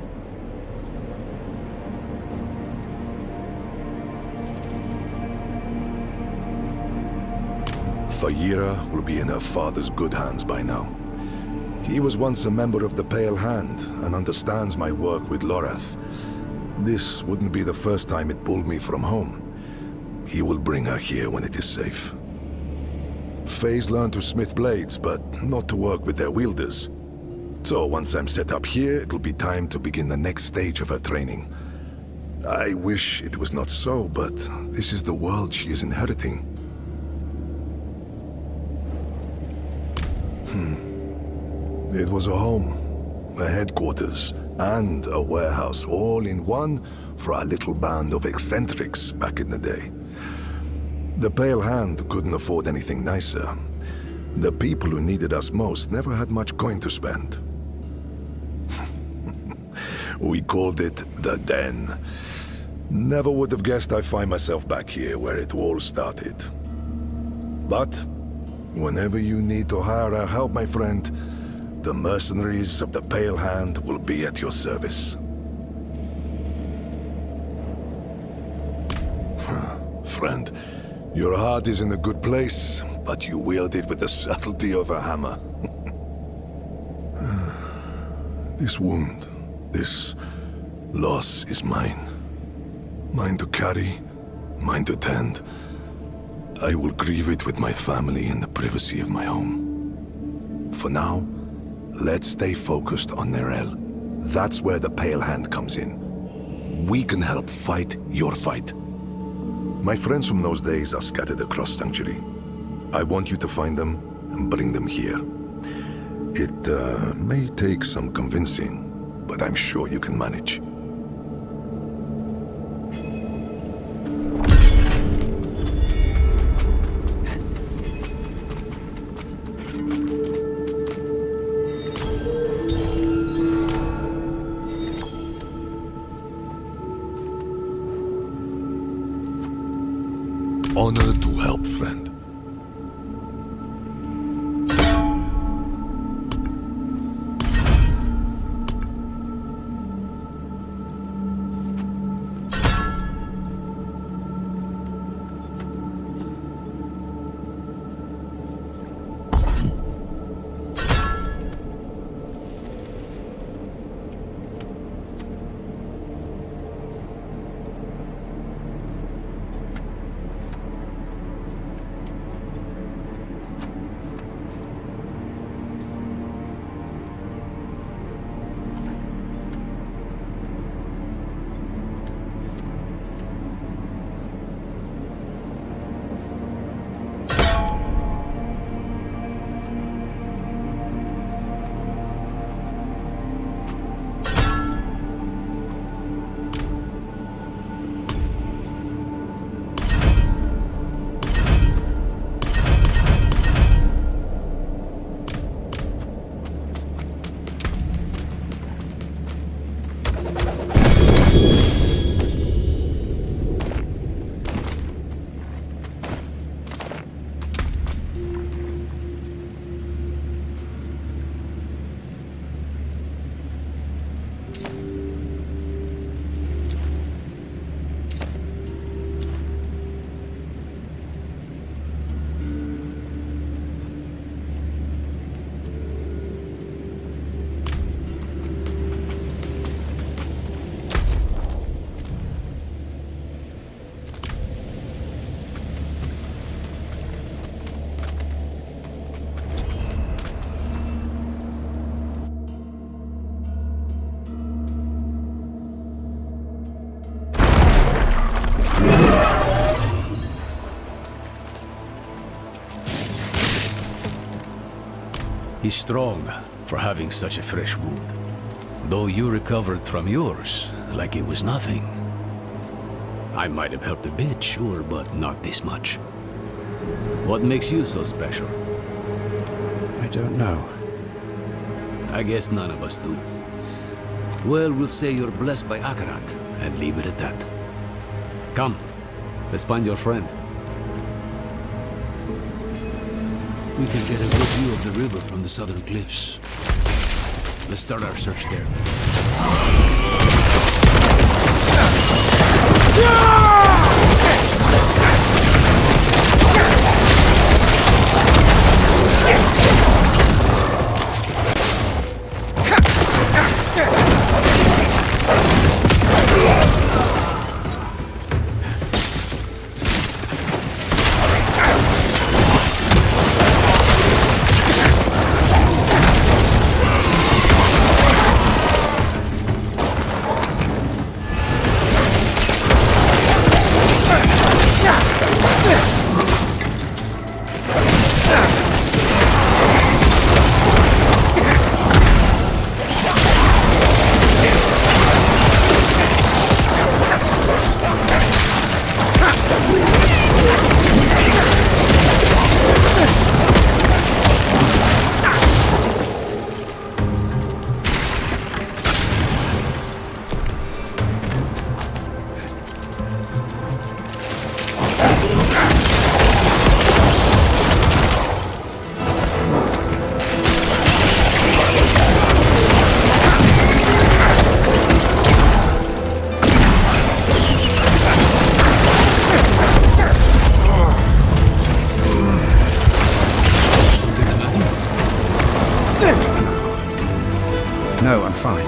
Fayira will be in her father's good hands by now. He was once a member of the Pale Hand and understands my work with Lorath. This wouldn't be the first time it pulled me from home. He will bring her here when it is safe. Faye's learned to smith blades, but not to work with their wielders. So once I'm set up here, it'll be time to begin the next stage of her training. I wish it was not so, but this is the world she is inheriting. It was a home, a headquarters, and a warehouse all in one for our little band of eccentrics back in the day. The Pale Hand couldn't afford anything nicer. The people who needed us most never had much coin to spend. We called it the Den. Never would have guessed I'd find myself back here where it all started. But whenever you need to hire our help, my friend, the mercenaries of the Pale Hand will be at your service. Friend, your heart is in a good place, but you wield it with the subtlety of a hammer. This wound, this loss is mine. Mine to carry, mine to tend. I will grieve it with my family in the privacy of my home. For now, let's stay focused on Nerel. That's where the Pale Hand comes in. We can help fight your fight. My friends from those days are scattered across Sanctuary. I want you to find them and bring them here. It may take some convincing, but I'm sure you can manage. Honored to help, friend. He's strong for having such a fresh wound. Though you recovered from yours like it was nothing. I might have helped a bit, sure, but not this much. What makes you so special? I don't know. I guess none of us do. Well, we'll say you're blessed by Akarat, and leave it at that. Come, let's find your friend. We can get a good view of the river from the southern cliffs. Let's start our search there. No, I'm fine.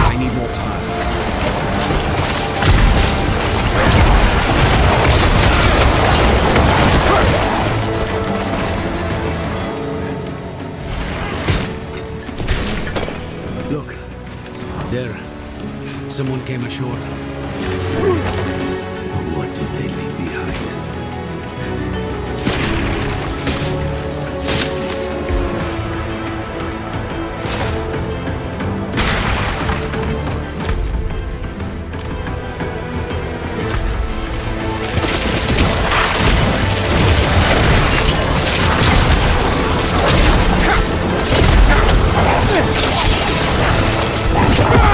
I need more time. Look, there. Someone came ashore. What did they leave behind?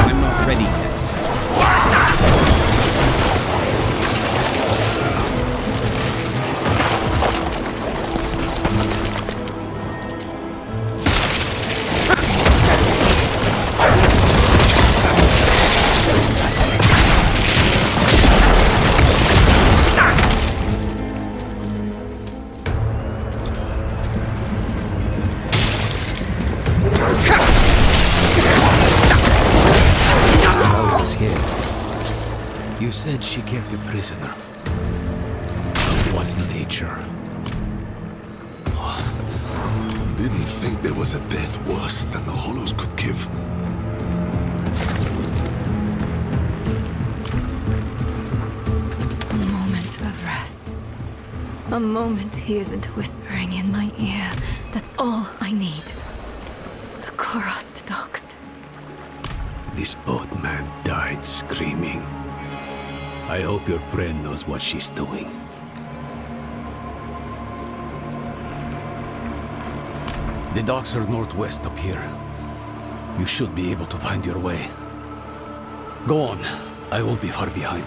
I'm not ready yet. You said she kept a prisoner. Of what nature? Didn't think there was a death worse than the Hollows could give. A moment of rest. A moment he isn't whispering in my ear. That's all I need. The Korost dogs. This boatman died screaming. I hope your friend knows what she's doing. The docks are northwest up here. You should be able to find your way. Go on. I won't be far behind.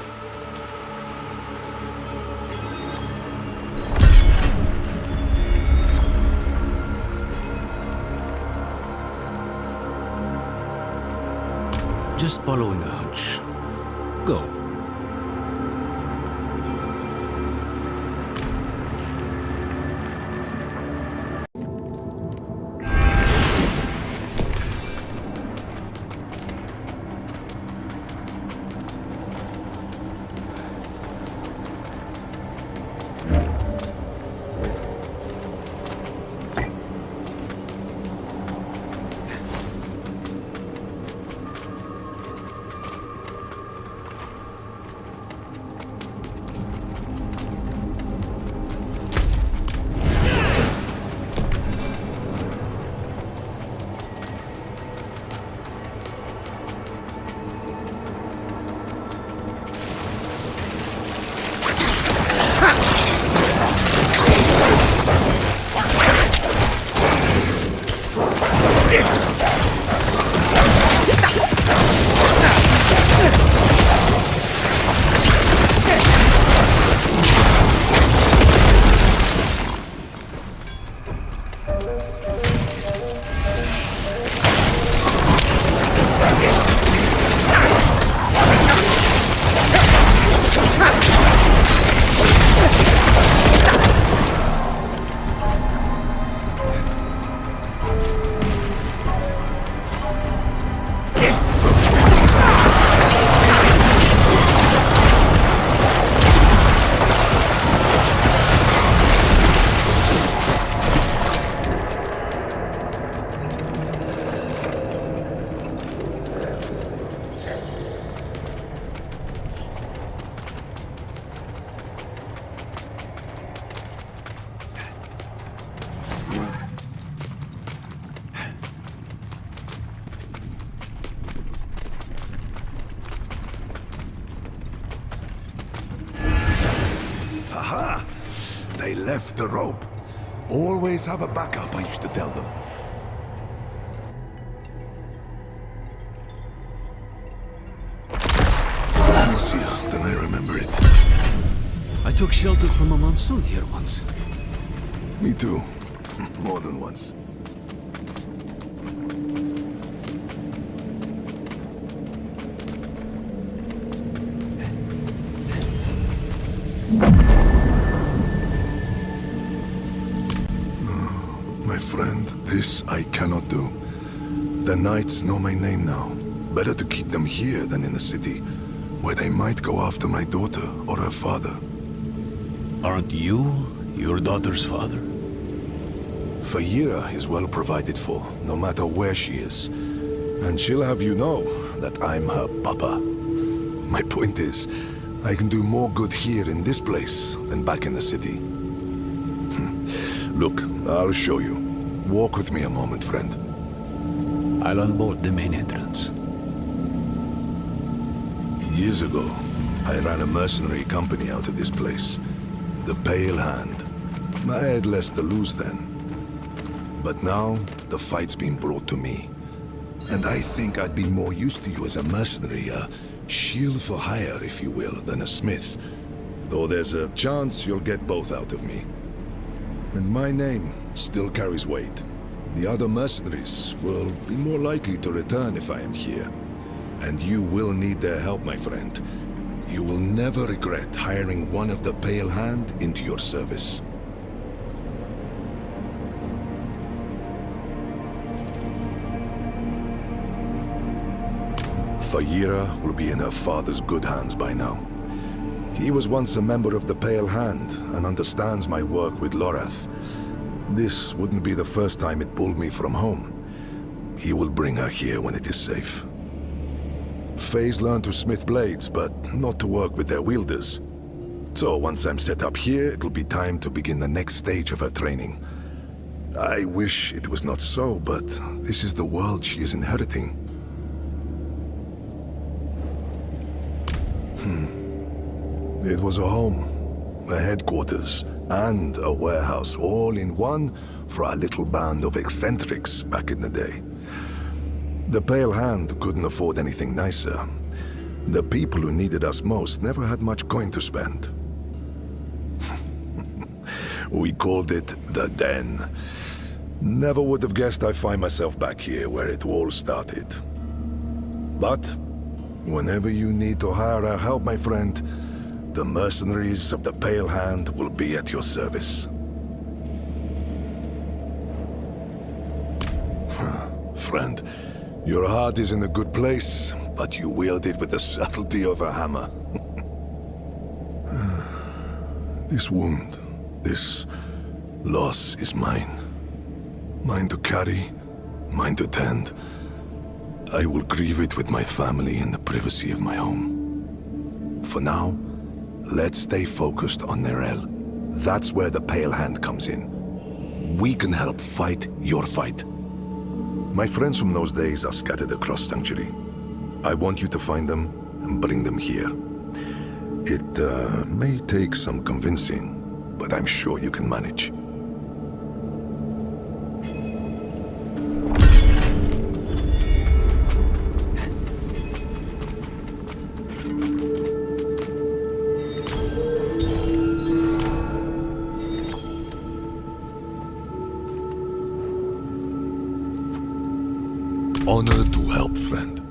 Just following a hunch. Go. Aha! They left the rope. Always have a backup, I used to tell them. Easier than I remember it. I took shelter from a monsoon here once. Me too. More than once. My friend, this I cannot do. The knights know my name now. Better to keep them here than in the city, where they might go after my daughter or her father. Aren't you your daughter's father? Fayira is well provided for, no matter where she is. And she'll have you know that I'm her papa. My point is, I can do more good here in this place than back in the city. Look, I'll show you. Walk with me a moment, friend. I'll unbolt the main entrance. Years ago, I ran a mercenary company out of this place. The Pale Hand. I had less to lose then. But now, the fight's been brought to me. And I think I'd be more used to you as a mercenary, a shield for hire, if you will, than a smith. Though there's a chance you'll get both out of me. And my name still carries weight. The other mercenaries will be more likely to return if I am here. And you will need their help, my friend. You will never regret hiring one of the Pale Hand into your service. Fayira will be in her father's good hands by now. He was once a member of the Pale Hand and understands my work with Lorath. This wouldn't be the first time it pulled me from home. He will bring her here when it is safe. Faye's learned to smith blades, but not to work with their wielders. So once I'm set up here, it'll be time to begin the next stage of her training. I wish it was not so, but this is the world she is inheriting. It was a home, a headquarters, and a warehouse all in one for a little band of eccentrics back in the day. The Pale Hand couldn't afford anything nicer. The people who needed us most never had much coin to spend. We called it the Den. Never would have guessed I'd find myself back here where it all started. But whenever you need to hire our help, my friend, the mercenaries of the Pale Hand will be at your service. Friend, your heart is in a good place, but you wield it with the subtlety of a hammer. This wound, this loss is mine. Mine to carry, mine to tend. I will grieve it with my family in the privacy of my home. For now, let's stay focused on Nerel. That's where the Pale Hand comes in. We can help fight your fight. My friends from those days are scattered across Sanctuary. I want you to find them and bring them here. It may take some convincing, but I'm sure you can manage. Honor to help, friend.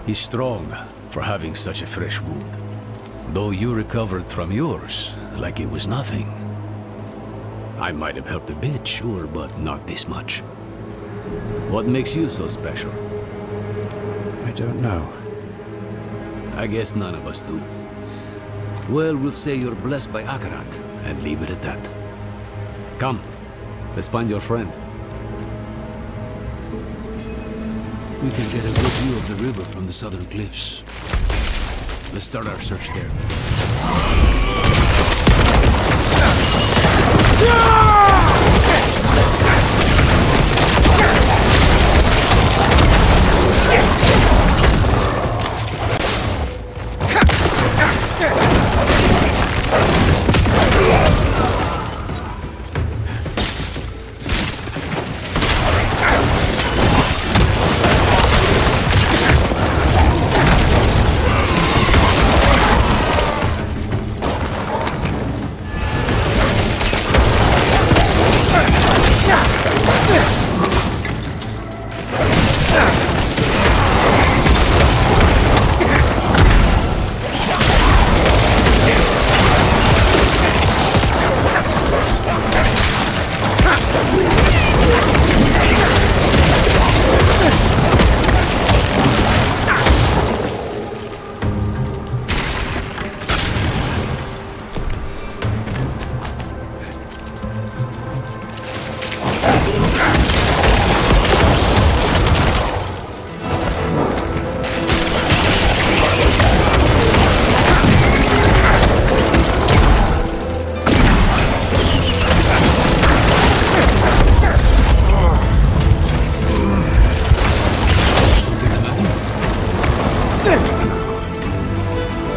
He's strong for having such a fresh wound. Though you recovered from yours like it was nothing. I might have helped a bit, sure, but not this much. What makes you so special? I don't know. I guess none of us do. Well, we'll say you're blessed by Akarat, and leave it at that. Come, let's find your friend. We can get a good view of the river from the southern cliffs. Let's start our search there.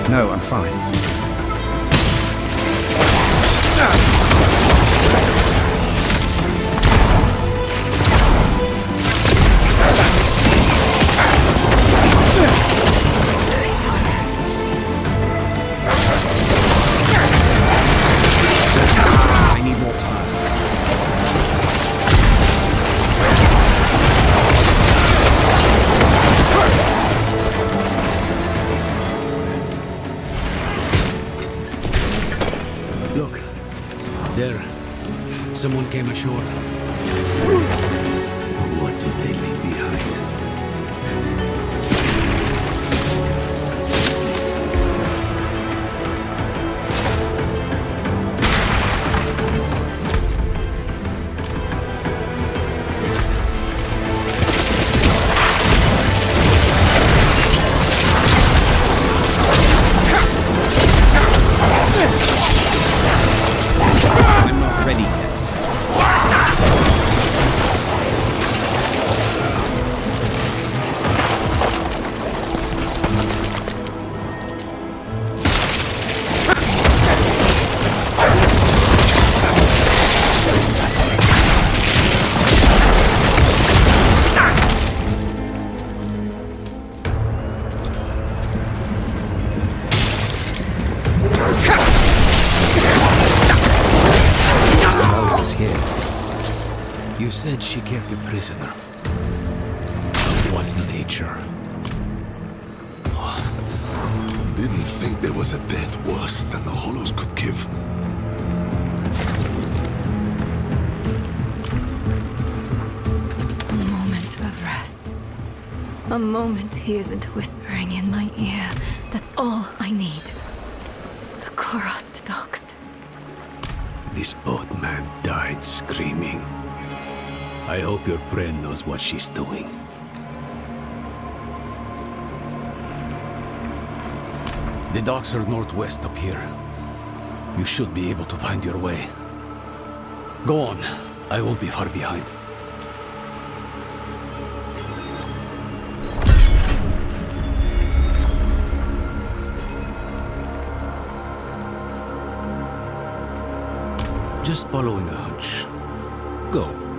No, I'm fine. I need more time. Look, there. Someone came ashore. What did they leave behind? You said she kept a prisoner. Of what nature? Didn't think there was a death worse than the Hollows could give. A moment of rest. A moment he isn't whispering in my ear. That's all I need. The Korost dogs. This boatman died screaming. I hope your friend knows what she's doing. The docks are northwest up here. You should be able to find your way. Go on. I won't be far behind. Just following a hunch. Go.